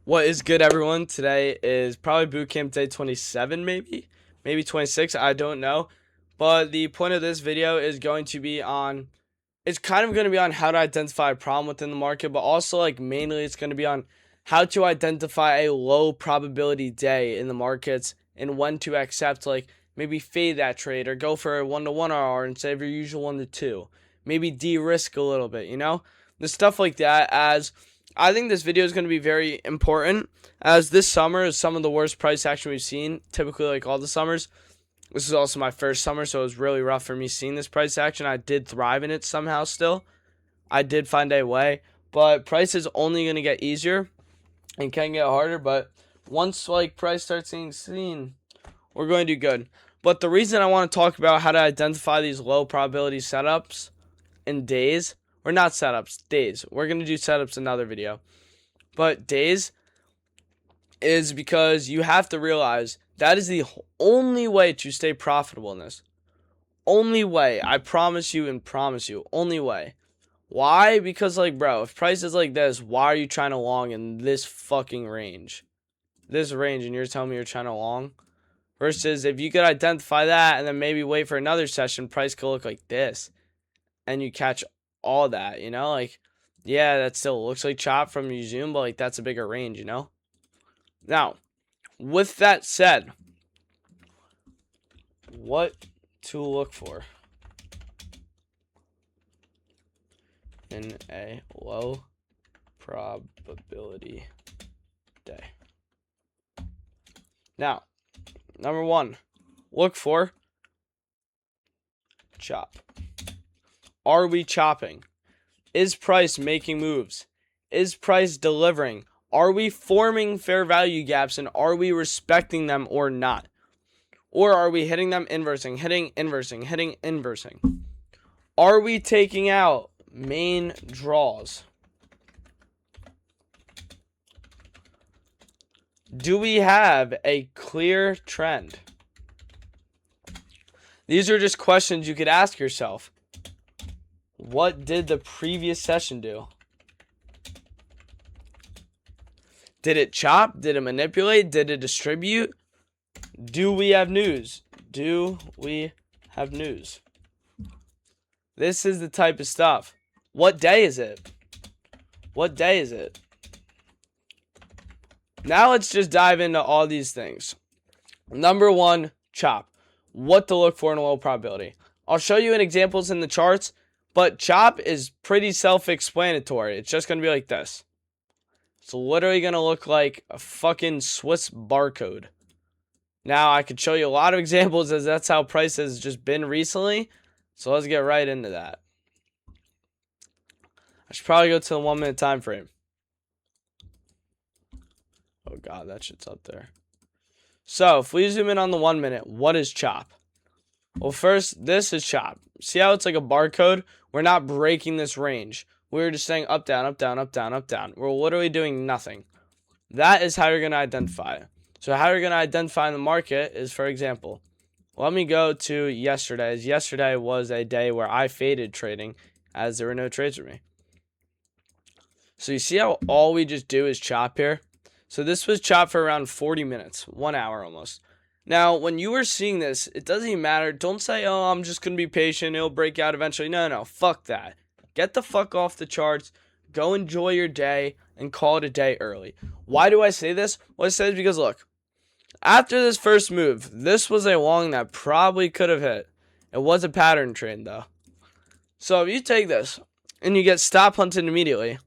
What is good, everyone? Today is probably boot camp day 27, maybe 26. I don't know. But the point of this video is going to be on, it's kind of going to be on how to identify a problem within the market, but also like mainly it's going to be on how to identify a low probability day in the markets and when to accept, like maybe fade that trade or go for a 1-to-1 RR instead of your usual 1-to-2. Maybe de-risk a little bit, the stuff like that. As I think this video is going to be very important, as this summer is some of the worst price action we've seen, typically like all the summers. This is also my first summer, so it was really rough for me seeing this price action. I did thrive in it somehow still. I did find a way, but price is only going to get easier and can get harder, but once like price starts being seen, we're going to do good. But the reason I want to talk about how to identify these low probability setups in days, or not setups, days. We're going to do setups in another video. But days is because you have to realize that is the only way to stay profitable in this. Only way. I promise you and promise you. Only way. Why? Because like, bro, if price is like this, why are you trying to long in this fucking range? This range, and you're telling me you're trying to long? Versus if you could identify that and then maybe wait for another session, price could look like this. And you catch all that, like, yeah, that still looks like chop from your zoom, but like that's a bigger range, Now, with that said, what to look for in a low probability day? Now, number one, look for chop. Are we chopping? Is price making moves? Is price delivering? Are we forming fair value gaps, and are we respecting them or not? Or are we hitting them inversing, hitting inversing? Are we taking out main draws? Do we have a clear trend? These are just questions you could ask yourself. What did the previous session do? Did it chop? Did it manipulate? Did it distribute? Do we have news? Do we have news? This is the type of stuff. What day is it? What day is it? Now let's just dive into all these things. Number one, chop. What to look for in a low probability. I'll show you in examples in the charts, but chop is pretty self-explanatory. It's just going to be like this. It's literally going to look like a fucking Swiss barcode. Now, I could show you a lot of examples, as that's how price has just been recently. So let's get right into that. I should probably go to the 1 minute time frame. Oh god, that shit's up there. So if we zoom in on the 1 minute, what is chop? Well, first, this is chop. See how it's like a barcode? We're not breaking this range. We're just saying up, down, up, down, up, down, up, down. We're literally doing nothing. That is how you're going to identify it. So how you're going to identify in the market is, for example, let me go to yesterday. Yesterday was a day where I faded trading, as there were no trades for me. So you see how all we just do is chop here? So this was chopped for around 40 minutes, 1 hour almost. Now, when you are seeing this, it doesn't even matter. Don't say, oh, I'm just going to be patient. It'll break out eventually. No, fuck that. Get the fuck off the charts. Go enjoy your day and call it a day early. Why do I say this? Well, I say this because, look, after this first move, this was a long that probably could have hit. It was a pattern trade, though. So if you take this and you get stop hunted immediately,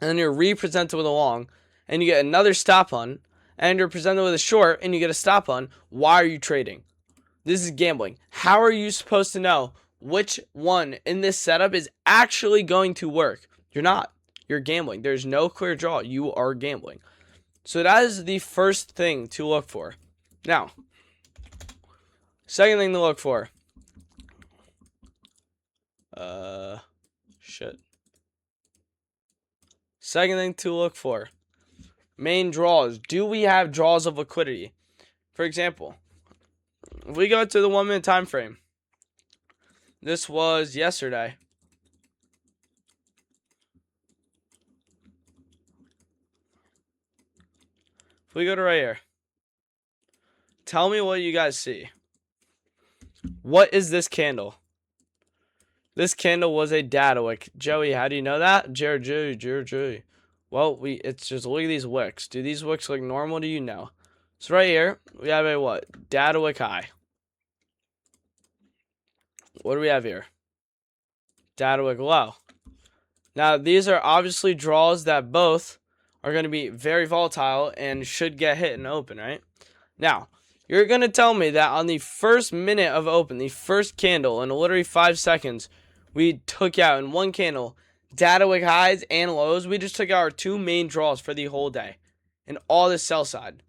and then you're re-presented with a long, and you get another stop hunt, and you're presented with a short, and you get a stop hunt, why are you trading? This is gambling. How are you supposed to know which one in this setup is actually going to work? You're not. You're gambling. There's no clear draw. You are gambling. So that is the first thing to look for. Now, second thing to look for. Shit. Second thing to look for. Main draws. Do we have draws of liquidity? For example, if we go to the 1 minute time frame, this was yesterday. If we go to right here, tell me what you guys see. What is this candle? This candle was a data wick. Joey, how do you know that? Jerry. Well, it's just, look at these wicks. Do these wicks look normal to you? No. So right here, we have a what? Data wick high. What do we have here? Data wick low. Now, these are obviously draws that both are going to be very volatile and should get hit and open, right? Now, you're going to tell me that on the first minute of open, the first candle, in literally 5 seconds, we took out in one candle data wick highs and lows. We just took out our two main draws for the whole day and all the sell side.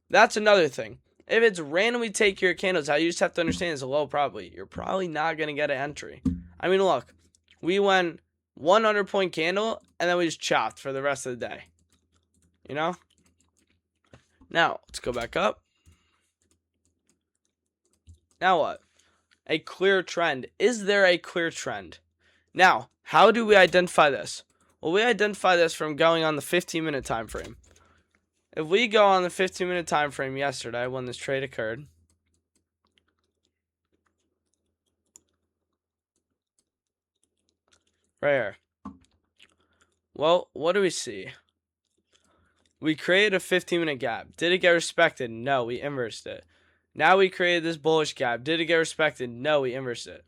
That's another thing. If it's randomly take your candles out, you just have to understand it's a low probability. You're probably not going to get an entry. I mean, look, we went 100-point candle and then we just chopped for the rest of the day. You know? Now, let's go back up. Now what? A clear trend. Is there a clear trend? Now, how do we identify this? Well, we identify this from going on the 15-minute time frame. If we go on the 15-minute time frame yesterday when this trade occurred, right here. Well, what do we see? We created a 15-minute gap. Did it get respected? No, we inversed it. Now we created this bullish gap. Did it get respected? No, we inversed it.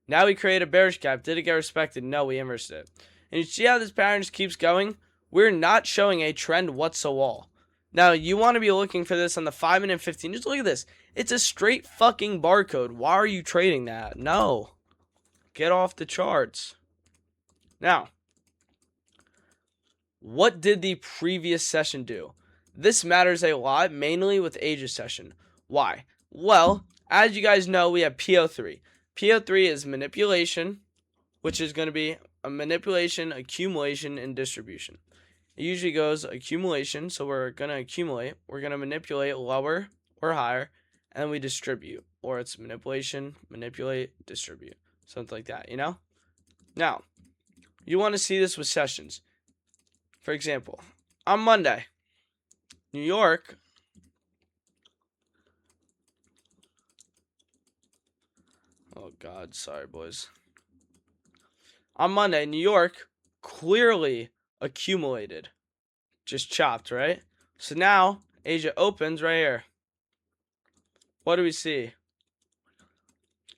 Now we create a bearish gap. Did it get respected? No, we inversed it. And you see how this pattern just keeps going? We're not showing a trend whatsoever. Now, you want to be looking for this on the 5-minute 15. Just look at this. It's a straight fucking barcode. Why are you trading that? No. Get off the charts. Now, what did the previous session do? This matters a lot, mainly with Asia's session. Why? Well, as you guys know, we have PO3. PO3 is manipulation, which is going to be a manipulation, accumulation, and distribution. It usually goes accumulation, so we're going to accumulate. We're going to manipulate lower or higher, and then we distribute. Or it's manipulation, manipulate, distribute. Something like that, you know? Now, you want to see this with sessions. For example, on Monday, New York... Oh, God. Sorry, boys. On Monday, New York clearly accumulated. Just chopped, right? So now, Asia opens right here. What do we see?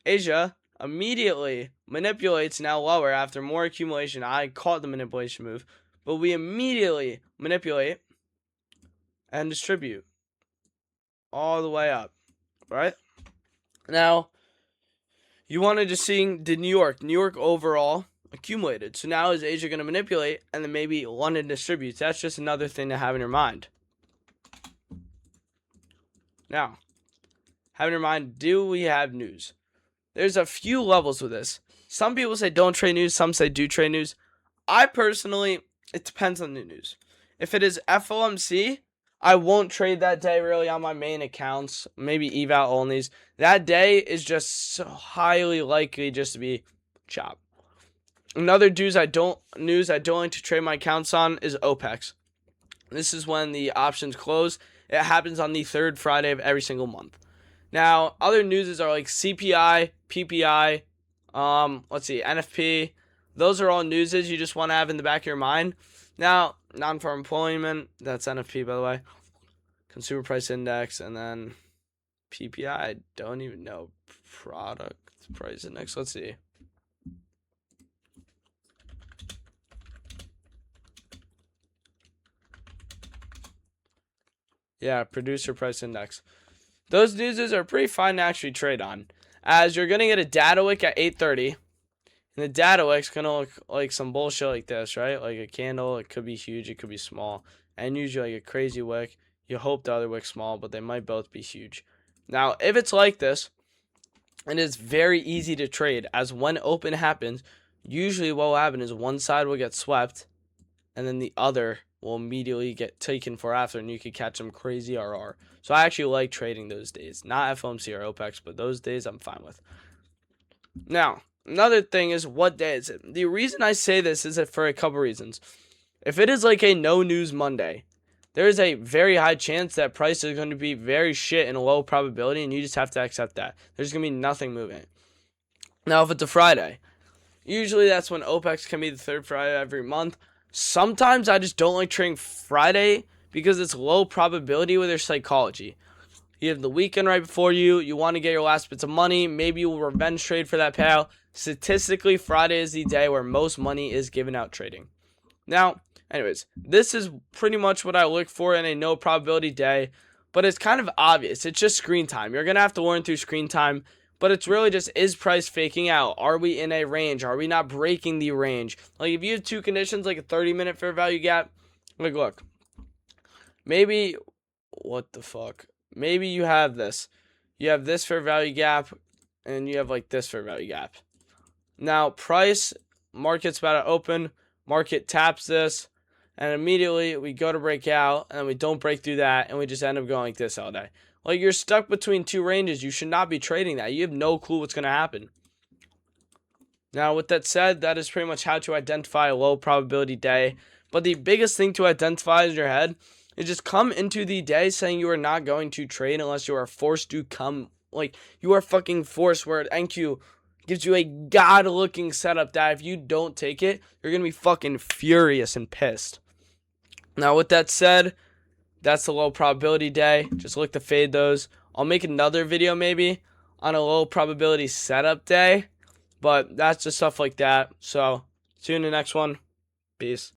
Asia immediately manipulates now lower after more accumulation. I caught the manipulation move. But we immediately manipulate and distribute all the way up. Right? Now... you wanted to see, did New York overall accumulated. So now is Asia going to manipulate and then maybe London distributes? That's just another thing to have in your mind. Now, have in your mind, do we have news? There's a few levels with this. Some people say don't trade news. Some say do trade news. I personally, it depends on the news. If it is FOMC, I won't trade that day really on my main accounts, maybe eval onlys. That day is just so highly likely just to be chop. Another news I don't like to trade my accounts on is OPEX. This is when the options close. It happens on the third Friday of every single month. Now, other newses are like CPI, PPI, NFP. Those are all newses you just want to have in the back of your mind. Now, non-farm employment, that's NFP, by the way. Consumer Price Index, and then PPI, I don't even know. Product Price Index, let's see. Yeah, Producer Price Index. Those newses are pretty fun to actually trade on, as you're going to get a data wick at 8:30. And the data wick's going to look like some bullshit like this, right? Like a candle. It could be huge. It could be small. And usually like a crazy wick. You hope the other wick's small, but they might both be huge. Now, if it's like this, it is very easy to trade, as when open happens, usually what will happen is one side will get swept, and then the other will immediately get taken for after, and you could catch some crazy RR. So I actually like trading those days. Not FOMC or OPEX, but those days I'm fine with. Now, another thing is, what day is it? The reason I say this is for a couple reasons. If it is like a no news Monday, there is a very high chance that price is going to be very shit and low probability, and you just have to accept that. There's going to be nothing moving. Now, if it's a Friday, usually that's when OPEX can be the third Friday every month. Sometimes I just don't like trading Friday because it's low probability with your psychology. You have the weekend right before you. You want to get your last bits of money. Maybe you will revenge trade for that payout. Statistically, Friday is the day where most money is given out trading. Now, anyways, this is pretty much what I look for in a no probability day. But it's kind of obvious. It's just screen time. You're going to have to learn through screen time. But it's really just, is price faking out? Are we in a range? Are we not breaking the range? Like, if you have two conditions, like a 30-minute fair value gap, like, look. Maybe, what the fuck? Maybe you have this. You have this fair value gap, and you have like this fair value gap. Now, price, market's about to open, market taps this, and immediately we go to break out, and we don't break through that, and we just end up going like this all day. Like, you're stuck between two ranges. You should not be trading that. You have no clue what's going to happen. Now, with that said, that is pretty much how to identify a low probability day. But the biggest thing to identify in your head is just come into the day saying you are not going to trade unless you are forced to come. Like, you are fucking forced, where NQ gives you a god-looking setup that if you don't take it, you're going to be fucking furious and pissed. Now, with that said, that's the low probability day. Just look to fade those. I'll make another video maybe on a low probability setup day. But that's just stuff like that. So, see you in the next one. Peace.